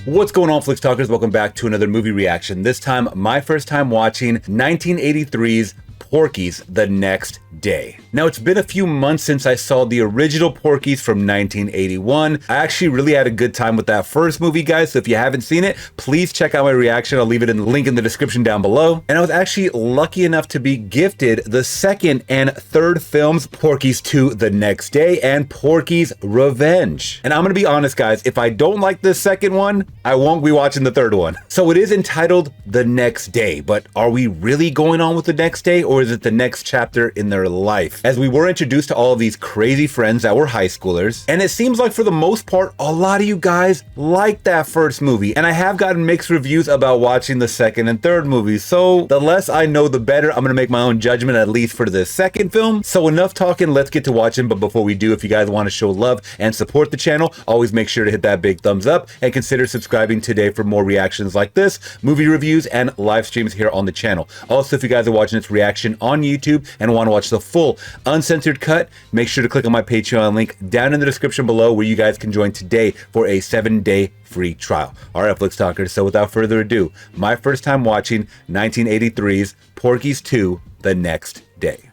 What's going on, Flix Talkers? Welcome back to another movie reaction. This time, my first time watching 1983's Porky's the Next Day. Now, it's been a few months since I saw the original Porky's from 1981. I actually really had a good time with that first movie, guys, so if you haven't seen it, please check out my reaction. I'll leave it in the link in the description down below. And I was actually lucky enough to be gifted the second and third films, Porky's 2 the Next Day and Porky's Revenge. And I'm gonna be honest, guys, if I don't like the second one, I won't be watching the third one. So it is entitled The Next Day, but are we really going on with the next day, or is it the next chapter in their life? As we were introduced to all of these crazy friends that were high schoolers, and it seems like for the most part, a lot of you guys liked that first movie, and I have gotten mixed reviews about watching the second and third movies, so the less I know, the better. I'm gonna make my own judgment, at least for the second film. So enough talking, let's get to watching. But before we do, if you guys want to show love and support the channel, always make sure to hit that big thumbs up and consider subscribing today for more reactions like this, movie reviews, and live streams here on the channel. Also, if you guys are watching this reaction on YouTube and want to watch the full uncensored cut, make sure to click on my Patreon link down in the description below, where you guys can join today for a 7-day free trial. All right, Flix Talkers, so without further ado, my first time watching 1983's Porky's 2 the Next Day.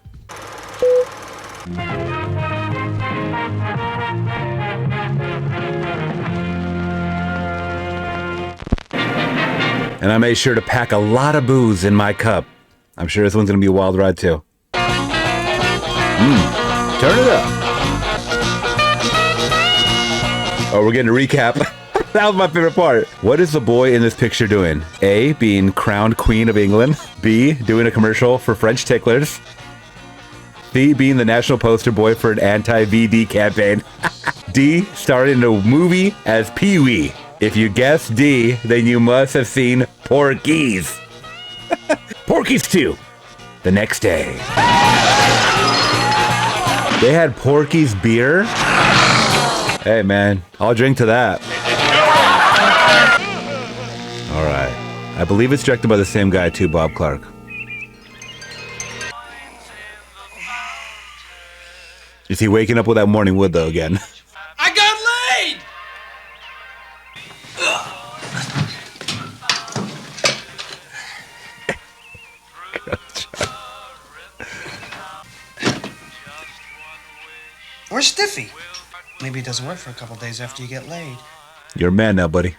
And I made sure to pack a lot of booze in my cup. I'm sure this one's gonna be a wild ride too. Turn it up. Oh, we're getting a recap. That was my favorite part. What is the boy in this picture doing? A, being crowned Queen of England. B, doing a commercial for French ticklers. C, being the national poster boy for an anti-VD campaign. D, starring in a movie as Pee-wee. If you guessed D, then you must have seen Porky's. Porky's 2 the Next Day. They had Porky's beer? Hey man, I'll drink to that. Alright. I believe it's directed by the same guy too, Bob Clark. Is he waking up with that morning wood though again? I got laid! Where's Stiffy? Maybe it doesn't work for a couple days after you get laid. You're a man now, buddy.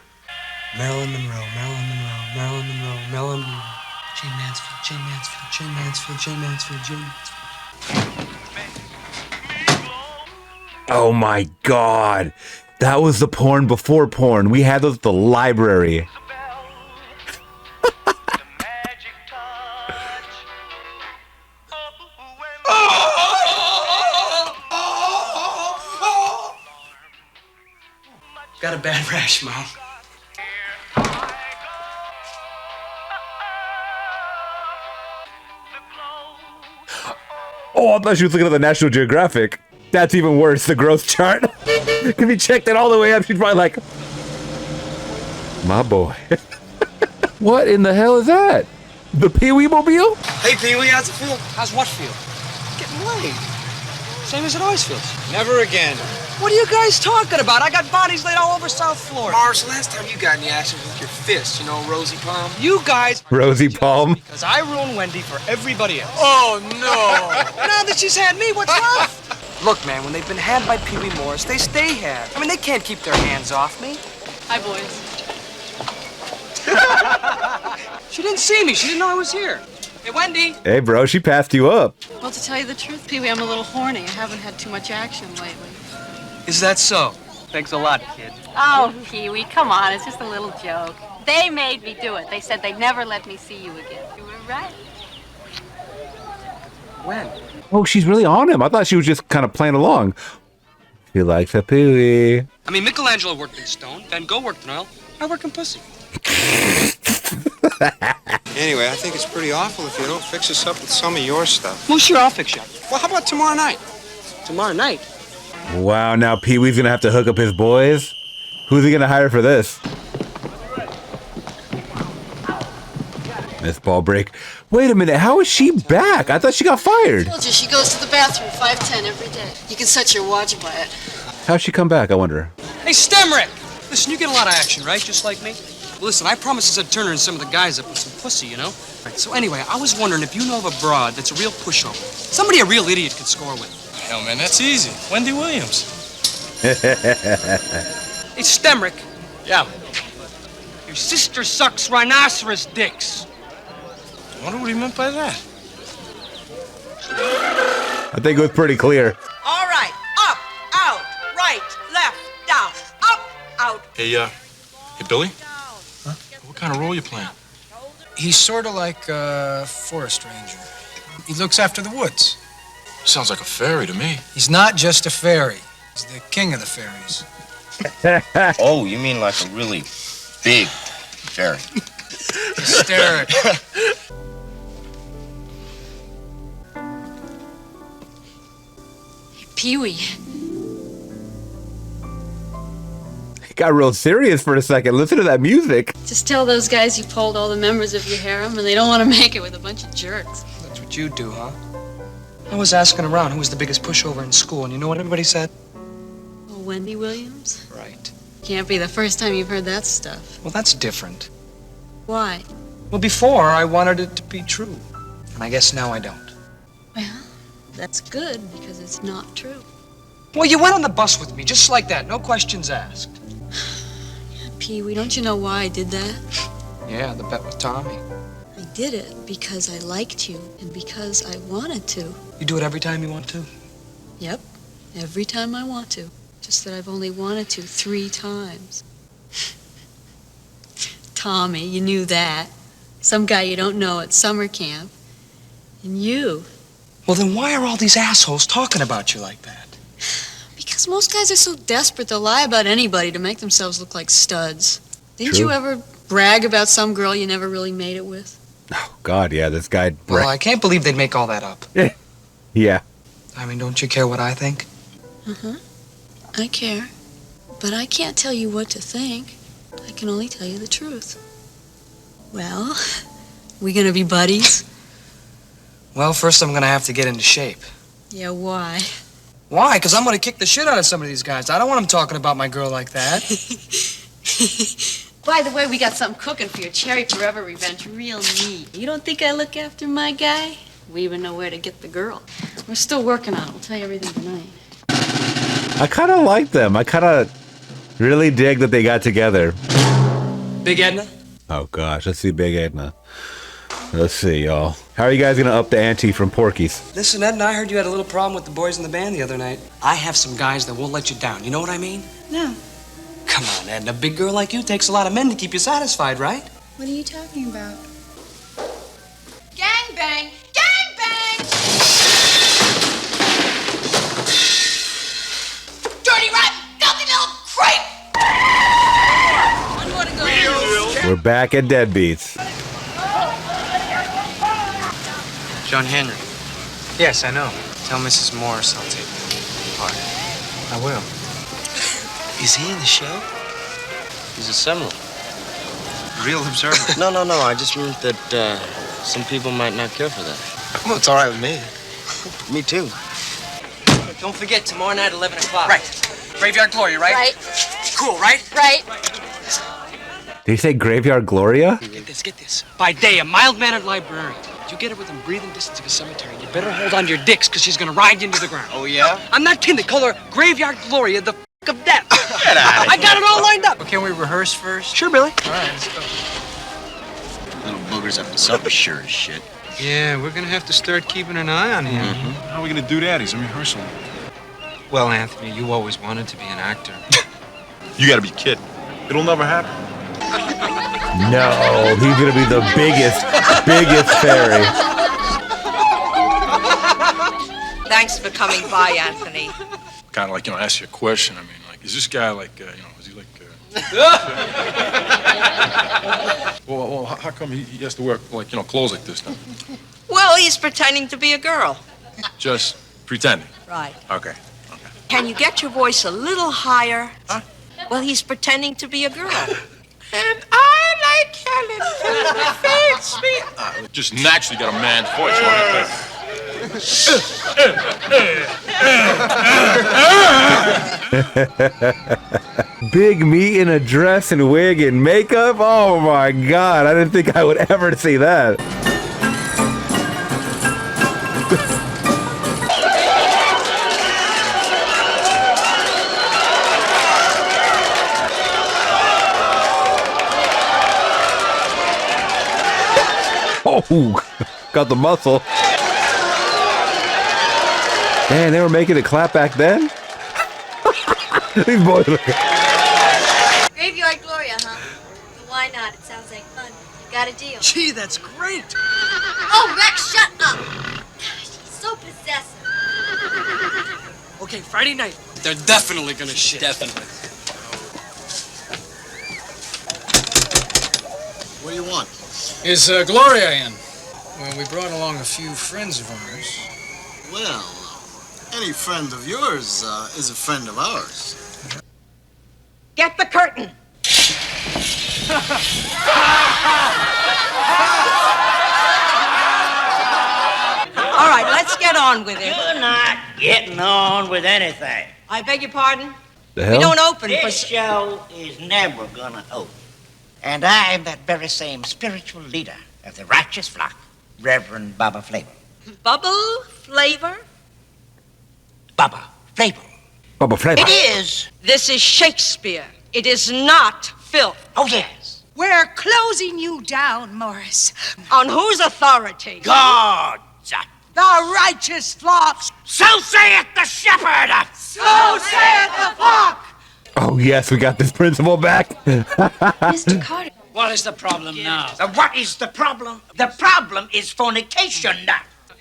Marilyn Monroe, Marilyn Monroe, Marilyn Monroe, Marilyn Monroe. Jane Mansfield, Jane Mansfield, Jane Mansfield, Jane Mansfield, Jane Mansfield. Oh my god. That was the porn before porn. We had those at the library. Got a bad rash, Mom. Oh, I thought she was looking at the National Geographic. That's even worse, the growth chart. If you checked it all the way up, she'd probably like, my boy. What in the hell is that? The Pee-wee mobile? Hey, Pee-wee, how's it feel? How's what feel? Getting laid. Same as it always feels. Never again. What are you guys talking about? I got bodies laid all over South Florida. Mars, last time you got in the action with your fist, you know, Rosie Palm. You guys. Rosie Palm? Because I ruined Wendy for everybody else. Oh, no. Now that she's had me, what's left? Look, man, when they've been had by Pee Wee Morris, they stay had. I mean, they can't keep their hands off me. Hi, boys. She didn't see me. She didn't know I was here. Hey, Wendy. Hey, bro, she passed you up. Well, to tell you the truth, Pee-wee, I'm a little horny. I haven't had too much action lately. Is that so? Thanks a lot, kid. Oh, Pee-wee, come on. It's just a little joke. They made me do it. They said they'd never let me see you again. You were right. When? Oh, she's really on him. I thought she was just kind of playing along. She likes a Pee-wee. I mean, Michelangelo worked in stone, Van Gogh worked in oil, I work in pussy. Anyway, I think it's pretty awful if you don't fix us up with some of your stuff. Well, sure, I'll fix you up. Well, how about tomorrow night? Tomorrow night? Wow, now Pee-wee's gonna have to hook up his boys? Who's he gonna hire for this? Miss Balbricker. Wait a minute, how is she back? I thought she got fired. I told you, she goes to the bathroom 5:10 every day. You can set your watch by it. How'd she come back, I wonder? Hey, Stemrick! Listen, you get a lot of action, right? Just like me? Well, listen, I promised to set Turner and some of the guys up with some pussy, you know? Right, so anyway, I was wondering if you know of a broad that's a real pushover. Somebody a real idiot could score with. Hell, man, that's easy. Wendy Williams. Hey, Stemrick. Yeah. Your sister sucks rhinoceros dicks. I wonder what he meant by that. I think it was pretty clear. All right. Up, out, right, left, down. Up, out. Hey, Billy? Huh? What kind of role you playing? He's sort of like a forest ranger. He looks after the woods. Sounds like a fairy to me. He's not just a fairy. He's the king of the fairies. Oh, you mean like a really big fairy? Hysterical. Pee-wee. It got real serious for a second. Listen to that music. Just tell those guys you pulled all the members of your harem and they don't want to make it with a bunch of jerks. That's what you do, huh? I was asking around who was the biggest pushover in school, and you know what everybody said? Oh, Wendy Williams? Right. Can't be the first time you've heard that stuff. Well, that's different. Why? Well, before, I wanted it to be true. And I guess now I don't. Well, that's good because it's not true. Well, you went on the bus with me, just like that. No questions asked. Pee-wee, don't you know why I did that? Yeah, the bet with Tommy. I did it because I liked you and because I wanted to. You do it every time you want to? Yep, every time I want to. Just that I've only wanted to 3 times. Tommy, you knew that. Some guy you don't know at summer camp. And you. Well, then why are all these assholes talking about you like that? Because most guys are so desperate they'll lie about anybody to make themselves look like studs. Didn't True. you ever brag about some girl you never really made it with? Oh, God, yeah, this guy. Well, I can't believe they'd make all that up. Yeah. I mean, don't you care what I think? Uh-huh. I care. But I can't tell you what to think. I can only tell you the truth. Well, we gonna be buddies? Well, first I'm gonna have to get into shape. Yeah, why? Why? Because I'm gonna kick the shit out of some of these guys. I don't want them talking about my girl like that. By the way, we got something cooking for your Cherry Forever revenge. Real neat. You don't think I look after my guy? We even know where to get the girl. We're still working on it. We'll tell you everything tonight. I kind of like them. I kind of really dig that they got together. Big Edna? Oh, gosh. Let's see Big Edna. Let's see, y'all. How are you guys going to up the ante from Porky's? Listen, Edna, I heard you had a little problem with the boys in the band the other night. I have some guys that won't let you down. You know what I mean? No. Come on, Edna. A big girl like you takes a lot of men to keep you satisfied, right? What are you talking about? Gang bang! Gang bang! Dirty rat! Filthy little creep! One more to go. We're back at Deadbeats. John Henry. Yes, I know. Tell Mrs. Morris I'll take the part. I will. Is he in the show? He's a seminal. Real observer. No. I just meant that some people might not care for that. Well, it's all right with me. Me too. Don't forget, tomorrow night, 11 o'clock. Right. Graveyard Gloria, right? Right. Cool, right? Right. Did he say Graveyard Gloria? Get this. By day, a mild-mannered librarian. You get her within breathing distance of a cemetery. You better hold on to your dicks, because she's gonna ride you into the ground. Oh, yeah? I'm not kidding. They call her Graveyard Gloria, the of death. Get out of I got it all lined up. Well, can we rehearse first? Sure, Billy. All right, let's go. Little boogers up to something sure as shit. Yeah, we're gonna have to start keeping an eye on him. How are we gonna do that? He's in rehearsal. Well, Anthony, you always wanted to be an actor. You gotta be kidding. It'll never happen. No, he's going to be the biggest fairy. Thanks for coming by, Anthony. Kind of like, ask you a question. I mean, like, is this guy like, is he like... well, how come he has to wear, like, clothes like this now? Well, he's pretending to be a girl. Just pretending. Right. Okay. Can you get your voice a little higher? Huh? Well, he's pretending to be a girl. And I like Helen. Fades me. Just naturally got a man's voice, right? Big me in a dress and wig and makeup? Oh my God, I didn't think I would ever see that. Oh, got the muscle. Man, they were making it clap back then? These boys. Graveyard Gloria, huh? Why not? It sounds like fun. You got a deal. Gee, that's great. Oh, Rex, shut up. She's so possessive. Okay, Friday night. They're definitely gonna shit. Definitely. What do you want? Is Gloria in? Well, we brought along a few friends of ours. Well, any friend of yours is a friend of ours. Get the curtain. All right, let's get on with it. You're not getting on with anything. I beg your pardon? The hell? We don't open for... This show is never gonna open. And I'm that very same spiritual leader of the righteous flock, Reverend Baba Flavel. Bubble flavor? Baba Flavel. Baba Flavel. It is. This is Shakespeare. It is not filth. Oh, yes. We're closing you down, Morris. On whose authority? God's. The righteous flock. So saith the shepherd. So saith the flock. Oh yes, we got this principal back. Mr. Carter. What is the problem now? What is the problem? The problem is fornication.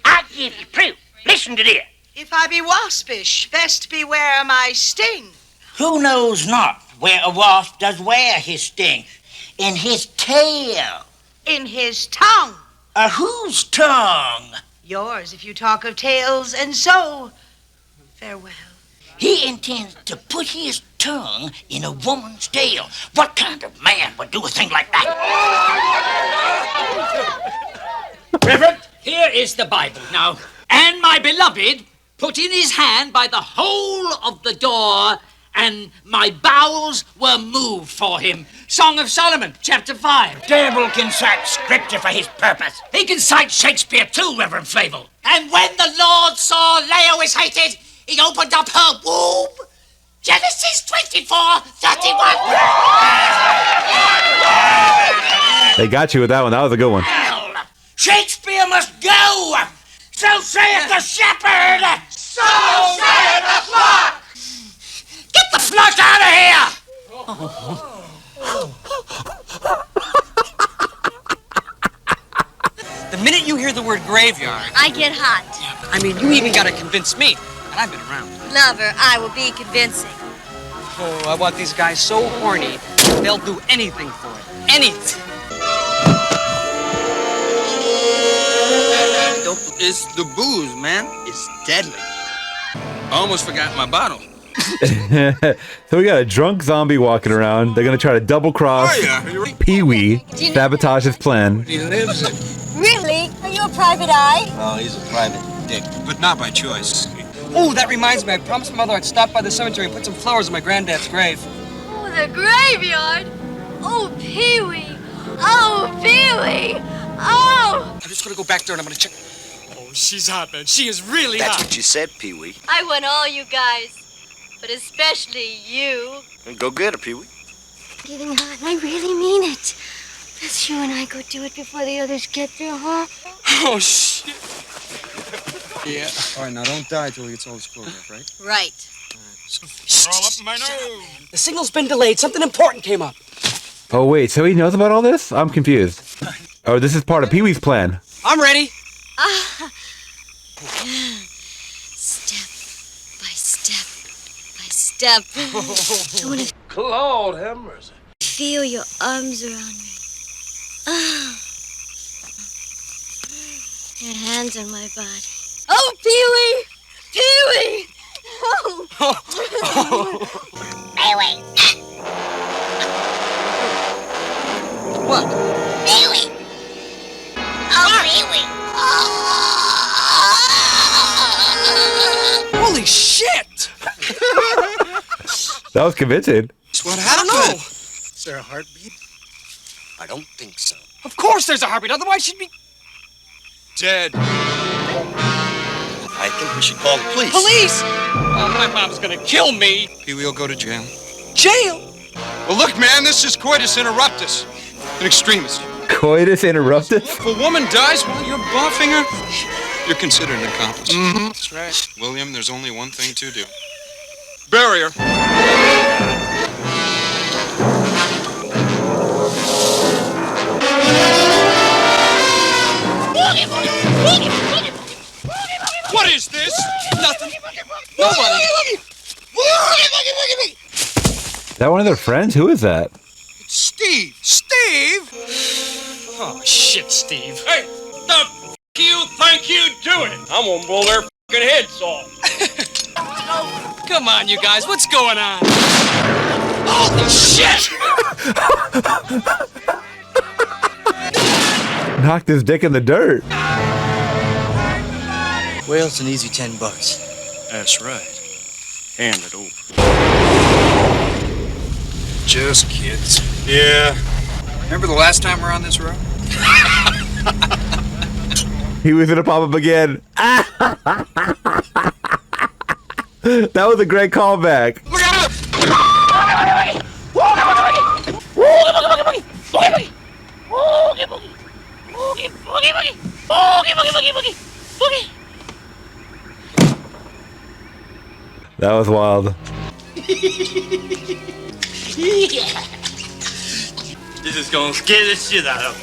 I give you proof. Listen to this. If I be waspish, best beware my sting. Who knows not where a wasp does wear his sting? In his tail. In his tongue. Whose tongue? Yours, if you talk of tails, and so, farewell. He intends to put his tongue in a woman's tail. What kind of man would do a thing like that? Reverend, here is the Bible. Now, and my beloved put in his hand by the hole of the door, and my bowels were moved for him. Song of Solomon, chapter 5. Devil can cite scripture for his purpose. He can cite Shakespeare too, Reverend Flavel. And when the Lord saw Leah was hated, he opened up her womb. Genesis 24:31. They got you with that one. That was a good one. Shakespeare must go. So saith the shepherd. So saith the flock. Get the flock out of here! The minute you hear the word graveyard, I get hot. I mean, you even gotta convince me, and I've been around. Lover, I will be convincing. Oh, I want these guys so horny, they'll do anything for it. Anything. It's the booze, man. It's deadly. I almost forgot my bottle. So we got a drunk zombie walking around. They're gonna try to double cross Pee-wee, sabotage his plan. He lives it. Really? Are you a private eye? Oh, he's a private dick, but not by choice. Oh, that reminds me, I promised my mother I'd stop by the cemetery and put some flowers on my granddad's grave. Oh, the graveyard? Oh, Pee-wee. Oh, Pee-wee. Oh! I'm just gonna go back there and I'm gonna check. Oh, she's hot, man. She is really hot. That's what you said, Pee-wee. I want all you guys, but especially you. Go get her, Pee-wee. Getting hot, and I really mean it. Let's you and I go do it before the others get there, huh? Oh, shit. Yeah. All right, now don't die till he gets all his clothes off, right? Right. Roll up my nose. The signal's been delayed. Something important came up. Oh wait, so he knows about all this? I'm confused. Oh, this is part of Pee-wee's plan. I'm ready. Step by step by step. I want to Lord have mercy. feel your arms around me. Your hands on my body. Oh, Pee-wee! Pee-wee! Oh! Pee-wee. What? Pee-wee. Oh, Pee-wee. Oh. That was convincing. What happened? I don't know. Is there a heartbeat? I don't think so. Of course there's a heartbeat, otherwise she'd be dead. I think we should call the police. Police? Oh, my mom's gonna kill me. Pee-wee will go to jail. Jail? Well, look, man, this is coitus interruptus. An extremist. Coitus interruptus? If a woman dies while you're buffing her, you're considered an accomplice. Mm-hmm. That's right. William, there's only one thing to do. Bury her. What is this? Nothing. Nobody. Is that one of their friends? Who is that? It's Steve. Steve? Oh, shit, Steve. Hey, the f*** you think you doing? I'm gonna blow their f***ing heads off. Come on, you guys. What's going on? Holy shit! Knocked his dick in the dirt. Well, it's an easy $10. That's right. Hand it over. Just kids. Yeah. Remember the last time we were on this road? He was gonna pop up again. That was a great callback. Look out! That was wild. This is gonna scare the shit out of them.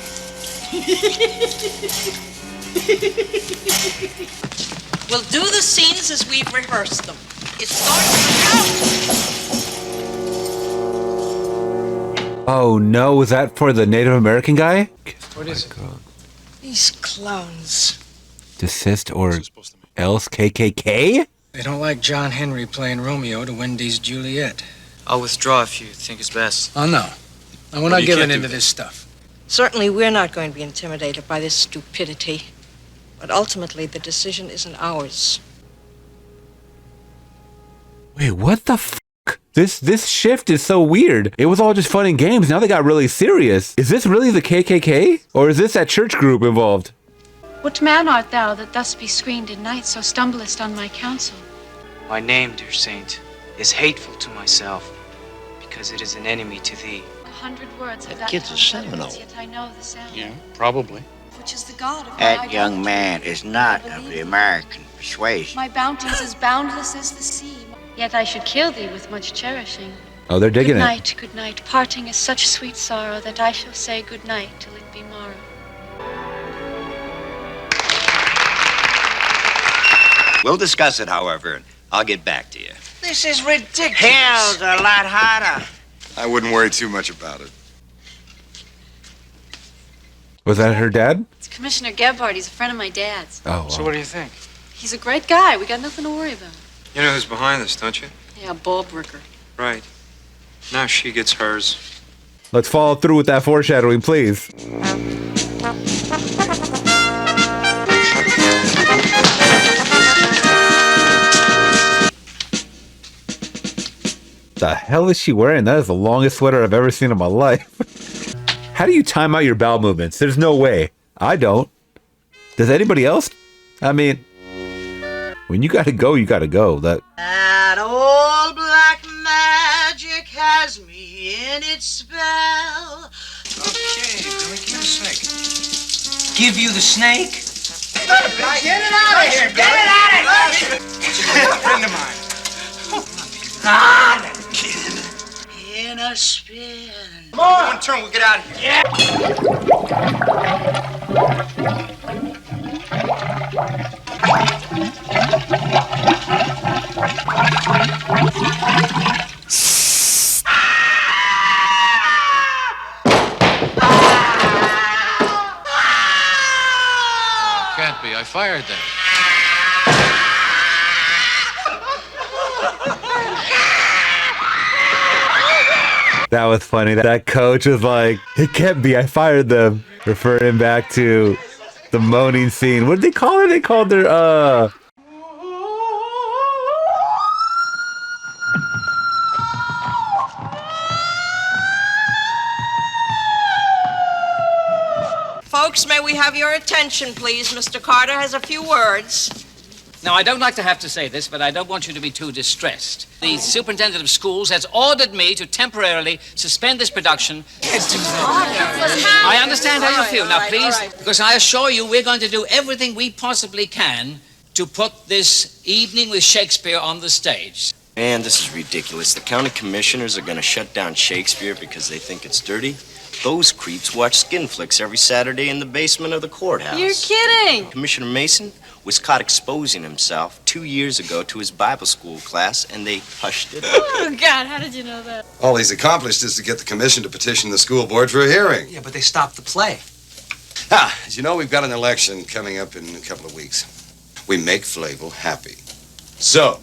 We'll do the scenes as we've rehearsed them. It starts out. Oh no, was that for the Native American guy? What is it? These clowns. Desist or else KKK? They don't like John Henry playing Romeo to Wendy's Juliet. I'll withdraw if you think it's best. Oh, no. No, we're not giving into this stuff. Certainly, we're not going to be intimidated by this stupidity. But ultimately, the decision isn't ours. Wait, what the f***? This shift is so weird. It was all just fun and games. Now they got really serious. Is this really the KKK? Or is this that church group involved? What man art thou that thus be screened in night, so stumblest on my counsel? My name, dear saint, is hateful to myself, because it is an enemy to thee. 100 words of That that kid's a tongue Seminole. utterance, yet I know the sound. Yeah, probably. Which is the God of my That young idolatry. man is not of the American persuasion. My bounty is as boundless as the sea. Yet I should kill thee with much cherishing. Oh, they're digging it. Good night. Parting is such sweet sorrow that I shall say good night till it be morrow. We'll discuss it, however, and I'll get back to you. This is ridiculous. Hell's a lot hotter. I wouldn't worry too much about it. Was that her dad? It's Commissioner Gebhardt. He's a friend of my dad's. Oh, wow. So what do you think? He's a great guy. We got nothing to worry about. You know who's behind this, don't you? Yeah, Balbricker. Right. Now she gets hers. Let's follow through with that foreshadowing, please. The hell is she wearing? That is the longest sweater I've ever seen in my life. How do you time out your bowel movements? There's no way. I don't. Does anybody else? I mean, when you gotta go, you gotta go. That old black magic has me in its spell. Okay, Billy, give me the snake. Give you the snake? Get it out of here! Get it out of here! It's a good friend of mine. Ah, kid. In a spin. Come on! One turn, we'll get out of here. Can't be. I fired them. That was funny. That coach was like, it can't be, I fired them. Referring back to the moaning scene. What did they call it? They called their, Folks, may we have your attention, please? Mr. Carter has a few words. Now, I don't like to have to say this, but I don't want you to be too distressed. The superintendent of schools has ordered me to temporarily suspend this production. I understand how you feel. Now, please, because I assure you we're going to do everything we possibly can to put this evening with Shakespeare on the stage. Man, this is ridiculous. The county commissioners are going to shut down Shakespeare because they think it's dirty. Those creeps watch skin flicks every Saturday in the basement of the courthouse. You're kidding. Commissioner Mason was caught exposing himself 2 years ago to his Bible school class, and they hushed it. Oh, God, how did you know that? All he's accomplished is to get the commission to petition the school board for a hearing. Yeah, but they stopped the play. As you know, we've got an election coming up in a couple of weeks. We make Flavel happy. So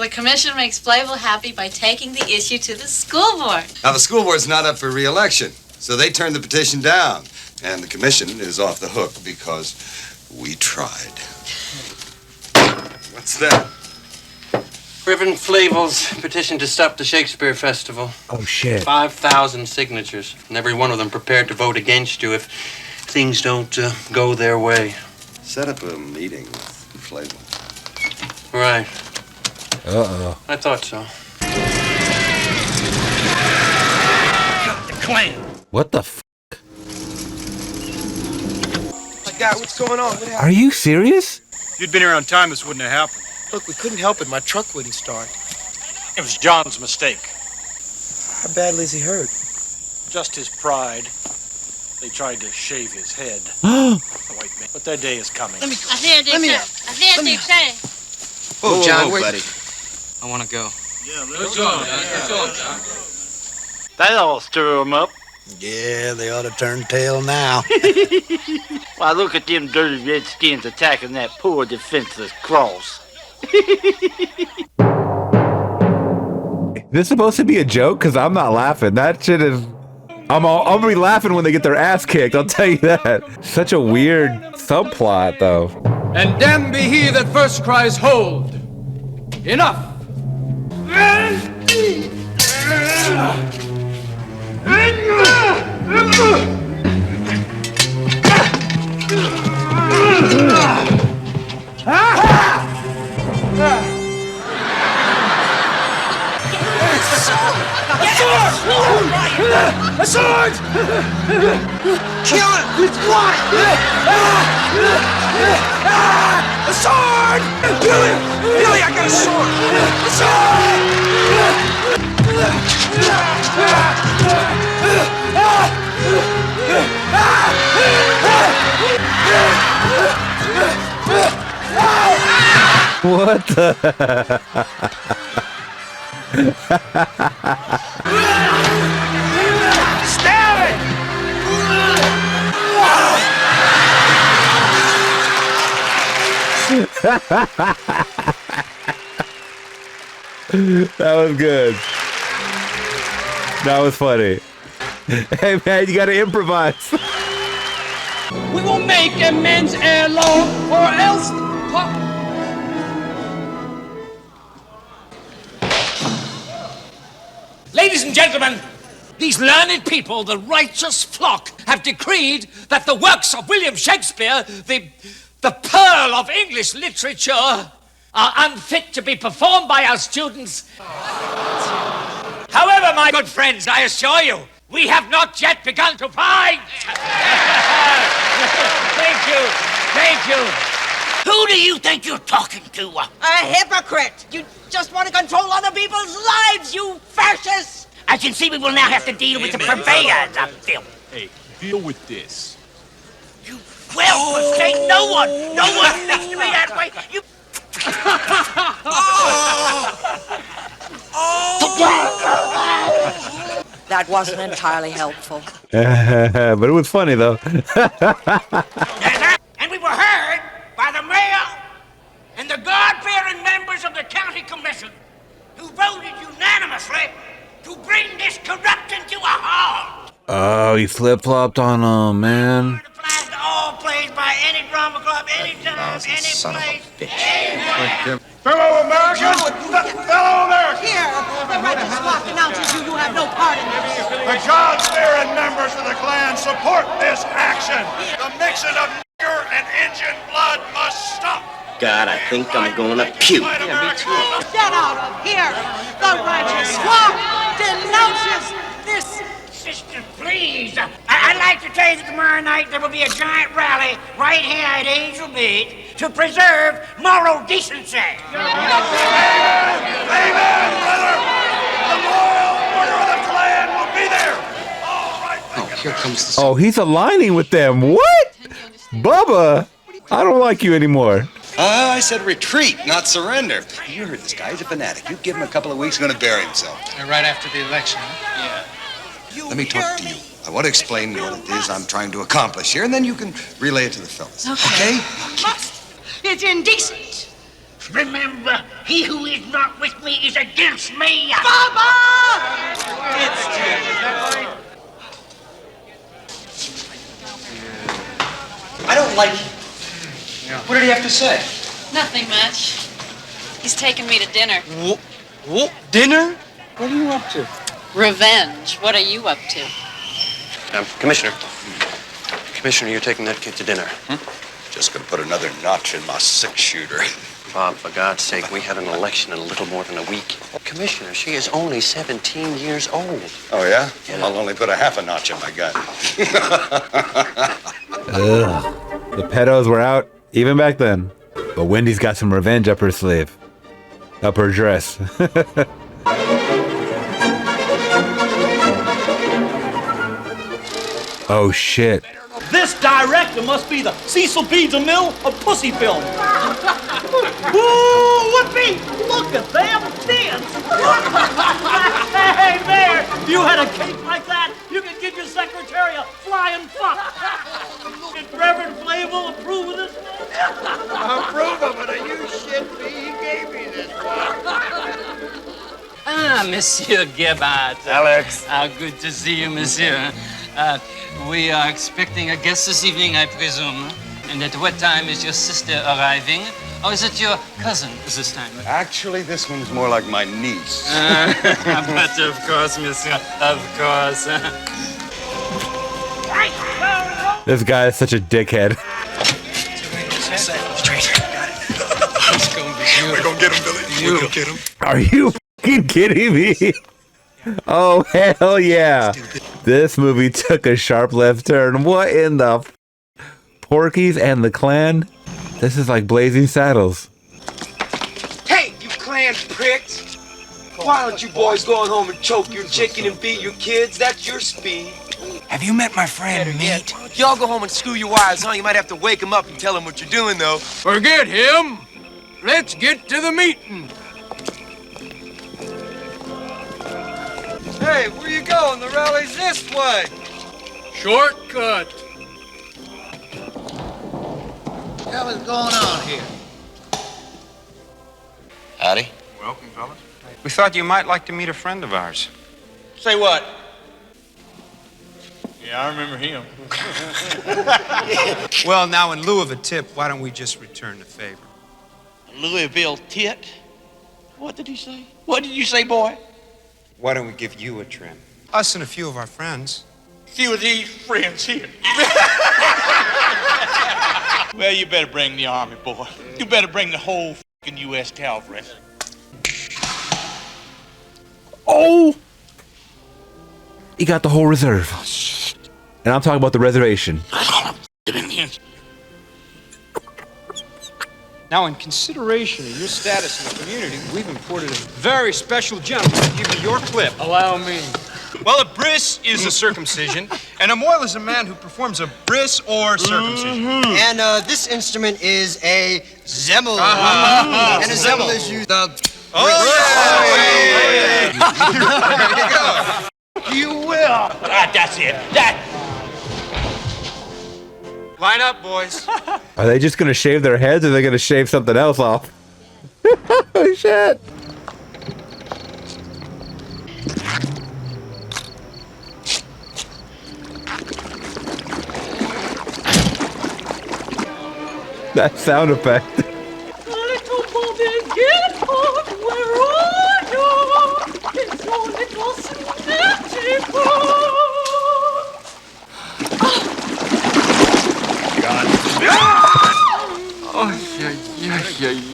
the commission makes Flavel happy by taking the issue to the school board. now the school board's not up for re-election, so they turned the petition down, and the commission is off the hook because we tried. What's that? Reverend Flavel's petition to stop the Shakespeare Festival. Oh, shit. 5,000 signatures, and every one of them prepared to vote against you if things don't go their way. Set up a meeting with Flavel. Right. Uh-oh. I thought so. The Klan. What the f? My God, what's going on? What happened? Are you serious? If you'd been here on time, this wouldn't have happened. Look, we couldn't help it. My truck wouldn't start. It was John's mistake. How badly is he hurt? Just his pride. They tried to shave his head. The white man. But their day is coming. I see it, Oh, John, whoa, buddy. I want to go. Yeah, let's go. That'll stir them up. Yeah, they ought to turn tail now. Why, look at them dirty redskins attacking that poor defenseless cross. Is this supposed to be a joke? Because I'm not laughing. That shit is... I'm gonna be laughing when they get their ass kicked, I'll tell you that. Such a weird subplot, though. And damned be he that first cries, hold! Enough! A sword! Kill him! It's what? A sword! Billy! Billy, I got a sword! A sword! What the? Stab it! That was good. That was funny. Hey man, you gotta improvise. We will make amends ere long, or else... Ladies and gentlemen, these learned people, the righteous flock, have decreed that the works of William Shakespeare, the pearl of English literature, are unfit to be performed by our students. However, my good friends, I assure you, we have not yet begun to fight. Thank you. Thank you. Who do you think you're talking to? A hypocrite! You just want to control other people's lives, you fascists! I can see we will now have to deal with the purveyors of filth. Hey, deal with this. You will forsake no one! No one thinks to me that way! You... That wasn't entirely helpful. But it was funny though. And we were heard by the mayor and the God-fearing members of the county commission who voted unanimously to bring this corruption to a halt. Oh, he flip-flopped on him, man. Applies to all plays by any drama club, anytime, any place, anywhere. Fellow Americans! Fellow Americans! Here, the register clock announces you have no part in this. The God-fearing members of the Klan support this action. The mixing of nigger and Indian blood must stop. God, I think I'm gonna puke. Yeah, me too. Get out of here! The register clock denounces this. Sister, please. I'd like to tell you that tomorrow night there will be a giant rally right here at Angel Beach to preserve moral decency. Amen, brother. The loyal order of the Klan will be there. Oh, here comes the... Oh, he's aligning with them. What? Bubba, I don't like you anymore. I said retreat, not surrender. You heard this guy. He's a fanatic. You give him a couple of weeks, he's going to bury himself. Right after the election, huh? Yeah. Let me talk to you. I want to explain what it is I'm trying to accomplish here, and then you can relay it to the fellas. Okay? It's indecent. Remember, he who is not with me is against me. Baba! It's I don't like him. What did he have to say? Nothing much. He's taking me to dinner. What? Dinner? What are you up to? Revenge. What are you up to? Commissioner. Commissioner, you're taking that kid to dinner. Just going to put another notch in my six-shooter. Bob, for God's sake, we have an election in a little more than a week. Commissioner, she is only 17 years old. Oh, yeah? I'll only put a half a notch in my gun. Ugh. The pedos were out even back then. But Wendy's got some revenge up her sleeve. Up her dress. Oh, shit. This director must be the Cecil B. DeMille of pussy film. Woo, whoopee! Look at them dance! Hey, Mayor, if you had a cake like that, you could give your secretary a flying fuck. Did Reverend Flavel approve of this? Approve of it? Are you shit me? He gave me this one. Ah, Monsieur Gebhardt. Alex. How good to see you, Monsieur. We are expecting a guest this evening, I presume. And at what time is your sister arriving? Or is it your cousin this time? Actually, this one's more like my niece. But of course, Monsieur, of course. This guy is such a dickhead. We're going to get him, Billy. We're going to get him. Are you fucking kidding me? Oh, hell yeah. This movie took a sharp left turn. What in the Porky's and the Klan? This is like Blazing Saddles. Hey, you Klan pricks! Why don't you boys go on home and choke your chicken and beat your kids? That's your speed. Have you met my friend, Meat? Y'all go home and screw your wives, huh? You might have to wake them up and tell them what you're doing, though. Forget him. Let's get to the meeting. Hey, where you going? The rally's this way. Shortcut. What the hell is going on here? Howdy. Welcome, fellas. We thought you might like to meet a friend of ours. Say what? Yeah, I remember him. Well, now, in lieu of a tip, why don't we just return the favor? Louisville tit? What did he say? What did you say, boy? Why don't we give you a trim? Us and a few of our friends. Few of these friends here. Well, you better bring the army, boy. You better bring the whole fucking U.S. Cavalry. Oh! He got the whole reserve. And I'm talking about the reservation. Now, in consideration of your status in the community, we've imported a very special gentleman to give you your clip. Allow me. Well, a bris is a circumcision, and a moil is a man who performs a bris or circumcision. And this instrument is a zemmel. And a zemmel is used. You will. That's it. Line up, boys. Are they just going to shave their heads or are they going to shave something else off? Oh, shit. That sound effect. Little Bobby, get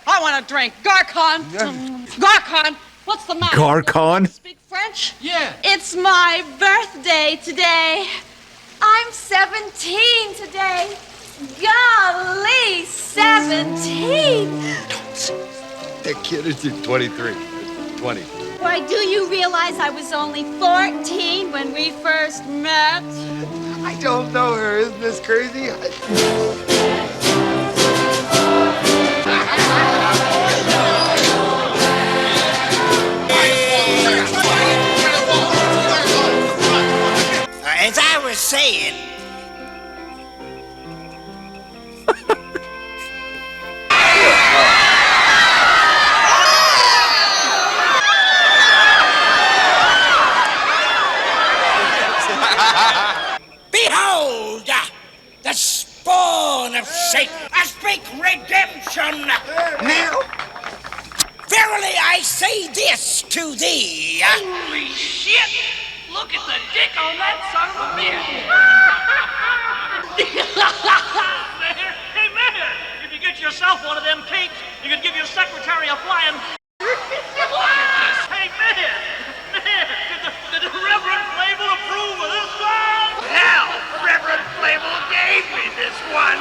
I want a drink. Garcon. Garcon, what's the matter? Garcon? Speak French? Yeah. It's my birthday today. I'm 17 today. Golly, 17. That kid is 23. 20. Why, do you realize I was only 14 when we first met? I don't know her. Isn't this crazy? As I was saying, behold, the spawn of Satan. I speak redemption. Now, verily I say this to thee. Holy shit! Look at the dick on that son of a bitch! Hey, Mayor, if you get yourself one of them cakes, you can give your secretary a flying... Hey, Mayor! Mayor, did the Reverend Flavel approve of this one? Hell, Reverend Flavel gave me this one!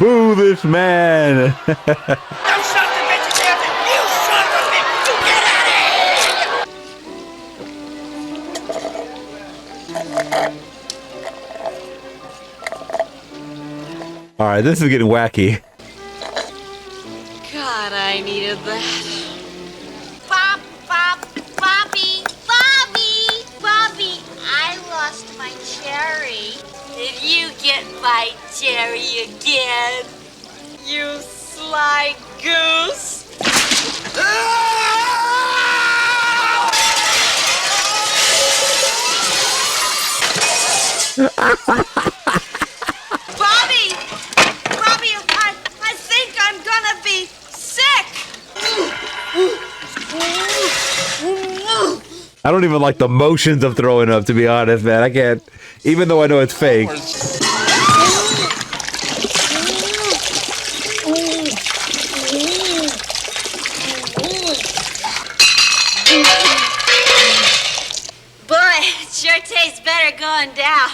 Boo this man. Don't shut the bitches down! You son of a bitch! You get out of here! All right, this is getting wacky. God, I needed that. Bobby, I lost my cherry. Did you get my cherry again? You sly goose. Bobby, I think I'm gonna be sick. I don't even like the motions of throwing up, to be honest, man. I can't, even though I know it's fake. Boy, it sure tastes better going down.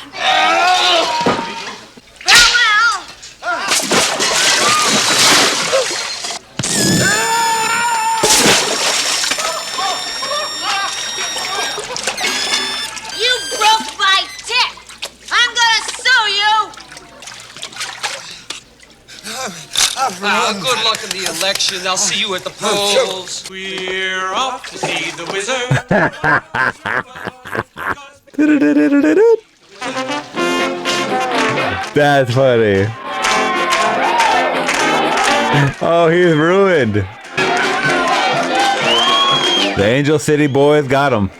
You broke my tip. I'm gonna sue you. Good luck in the election. I'll see you at the polls. We're off to see the wizard. That's funny. Oh, he's ruined. The Angel City boys got him.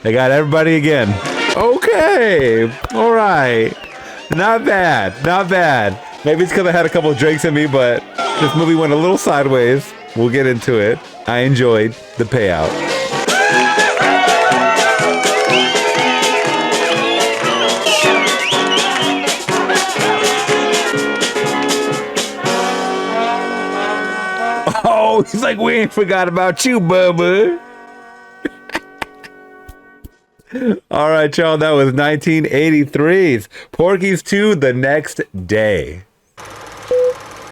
They got everybody again. Okay. All right. Not bad. Not bad. Maybe it's because I had a couple of drinks in me, but this movie went a little sideways. We'll get into it. I enjoyed the payout. Oh, he's like, we ain't forgot about you, Bubba. All right, y'all, that was 1983's Porky's 2 The Next Day.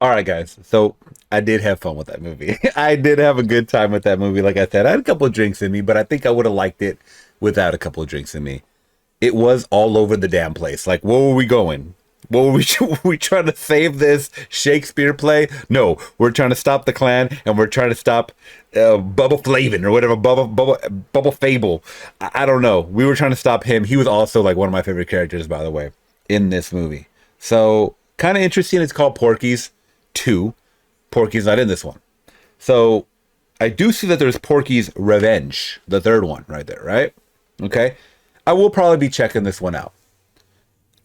All right, guys, so I did have fun with that movie. I did have a good time with that movie. Like I said, I had a couple of drinks in me, but I think I would have liked it without a couple of drinks in me. It was all over the damn place. Like, where were we going? What were we trying to save this Shakespeare play? No, we're trying to stop the Klan, and we're trying to stop Bubba Flavin or whatever, Bubba Fable. I don't know. We were trying to stop him. He was also like one of my favorite characters, by the way, in this movie. So kind of interesting. It's called Porky's 2. Porky's not in this one. So I do see that there's Porky's Revenge, the third one right there, right? Okay. I will probably be checking this one out.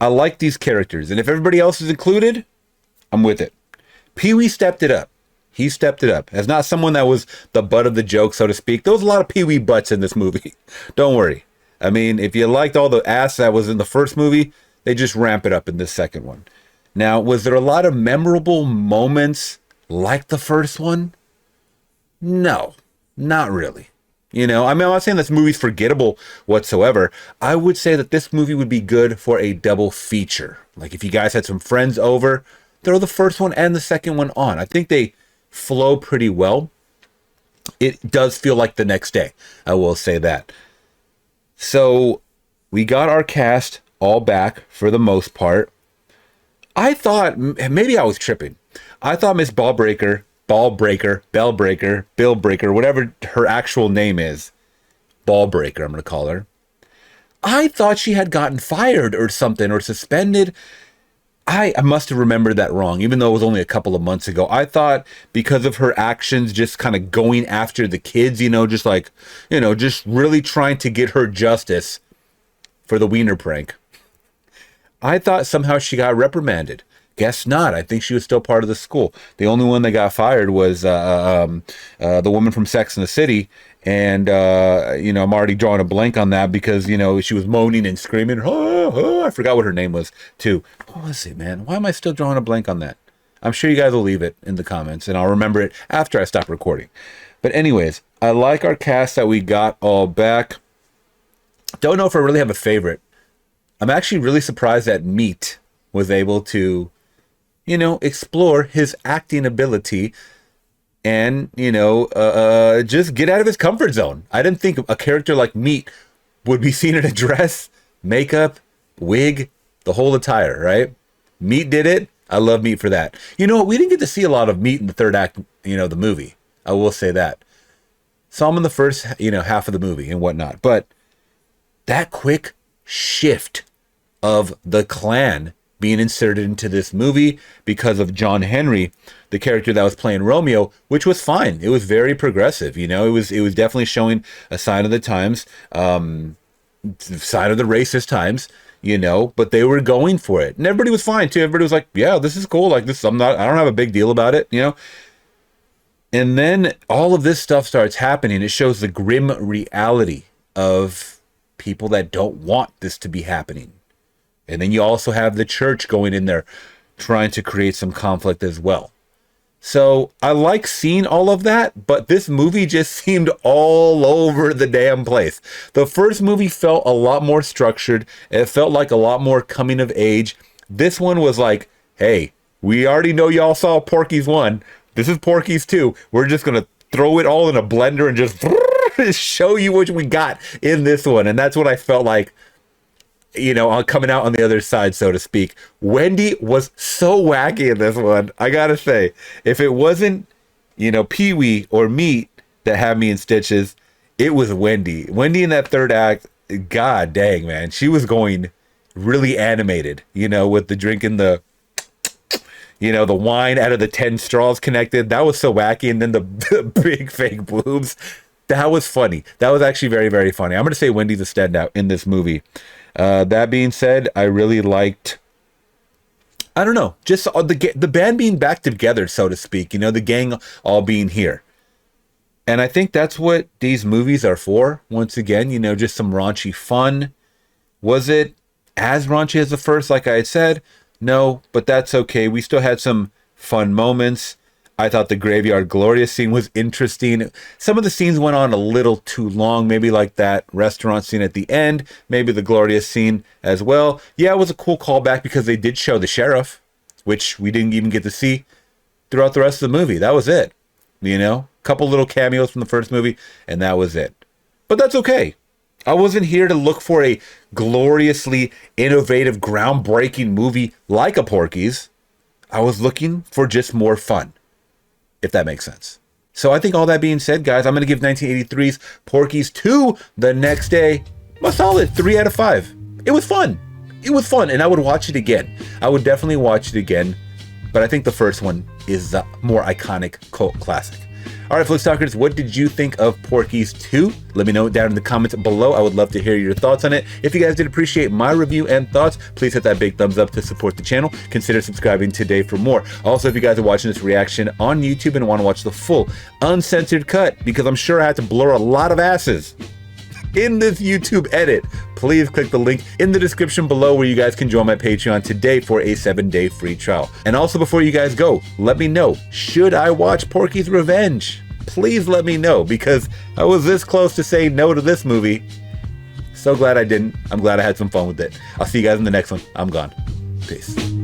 I like these characters, and if everybody else is included, I'm with it. Pee-wee stepped it up. He stepped it up. As not someone that was the butt of the joke, so to speak. There was a lot of pee-wee butts in this movie. Don't worry. I mean, if you liked all the ass that was in the first movie, they just ramp it up in this second one. Now, was there a lot of memorable moments like the first one? No, not really. You know, I mean, I'm not saying this movie's forgettable whatsoever. I would say that this movie would be good for a double feature. Like if you guys had some friends over, throw the first one and the second one on. I think they flow pretty well. It does feel like the next day. I will say that. So we got our cast all back for the most part. I thought, maybe I was tripping. I thought Miss Balbricker, Billbreaker, whatever her actual name is, Balbricker, I'm going to call her. I thought she had gotten fired or something, or suspended. I must have remembered that wrong, even though it was only a couple of months ago. I thought because of her actions, just kind of going after the kids, you know, just like, you know, just really trying to get her justice for the wiener prank. I thought somehow she got reprimanded. Guess not. I think she was still part of the school. The only one that got fired was the woman from Sex and the City. And, you know, I'm already drawing a blank on that because, you know, she was moaning and screaming. Oh, I forgot what her name was, too. What was it, man? Why am I still drawing a blank on that? I'm sure you guys will leave it in the comments, and I'll remember it after I stop recording. But anyways, I like our cast that we got all back. Don't know if I really have a favorite. I'm actually really surprised that Meat was able to, you know, explore his acting ability and, you know, just get out of his comfort zone. I didn't think a character like Meat would be seen in a dress, makeup, wig, the whole attire, right? Meat did it. I love Meat for that. You know, we didn't get to see a lot of Meat in the third act, you know, the movie. I will say that. Saw him in the first, you know, half of the movie and whatnot. But that quick shift of the Klan being inserted into this movie because of John Henry, the character that was playing Romeo, which was fine. It was very progressive. You know, it was definitely showing a sign of the times, sign of the racist times, you know, but they were going for it. And everybody was fine too. Everybody was like, yeah, this is cool. Like this, I don't have a big deal about it, you know? And then all of this stuff starts happening. It shows the grim reality of people that don't want this to be happening. And then you also have the church going in there trying to create some conflict as well. So I like seeing all of that, but this movie just seemed all over the damn place. The first movie felt a lot more structured. It felt like a lot more coming of age. This one was like, hey, we already know y'all saw Porky's 1. This is Porky's 2. We're just going to throw it all in a blender and just show you what we got in this one. And that's what I felt like, you know, coming out on the other side, so to speak. Wendy was so wacky in this one. I gotta say, if it wasn't, you know, Pee-wee or Meat that had me in stitches, it was Wendy. Wendy in that third act, god dang, man. She was going really animated, you know, with the drinking the, you know, the wine out of the 10 straws connected. That was so wacky. And then the big fake boobs. That was funny. That was actually very, very funny. I'm going to say Wendy's a standout in this movie. That being said, I really liked, I don't know, just the band being back together, so to speak, you know, the gang all being here. And I think that's what these movies are for. Once again, you know, just some raunchy fun. Was it as raunchy as the first, like I had said? No, but that's okay. We still had some fun moments. I thought the graveyard Gloria scene was interesting. Some of the scenes went on a little too long, maybe like that restaurant scene at the end, maybe the Gloria scene as well. Yeah, it was a cool callback because they did show the sheriff, which we didn't even get to see throughout the rest of the movie. That was it. You know, a couple little cameos from the first movie, and that was it. But that's okay. I wasn't here to look for a gloriously innovative, groundbreaking movie like a Porky's. I was looking for just more fun, if that makes sense. So I think all that being said, guys, I'm going to give 1983's Porky's 2 the next day a solid 3 out of 5. It was fun. It was fun, and I would watch it again. I would definitely watch it again, but I think the first one is the more iconic cult classic. All right, Flick Talkers, what did you think of Porky's 2? Let me know down in the comments below. I would love to hear your thoughts on it. If you guys did appreciate my review and thoughts, please hit that big thumbs up to support the channel. Consider subscribing today for more. Also, if you guys are watching this reaction on YouTube and want to watch the full uncensored cut, because I'm sure I had to blur a lot of asses in this YouTube edit, please click the link in the description below where you guys can join my Patreon today for a 7-day free trial. And also, before you guys go, let me know, should I watch Porky's Revenge? Please let me know, because I was this close to saying no to this movie. So glad I didn't. I'm glad I had some fun with it. I'll see you guys in the next one. I'm gone. Peace.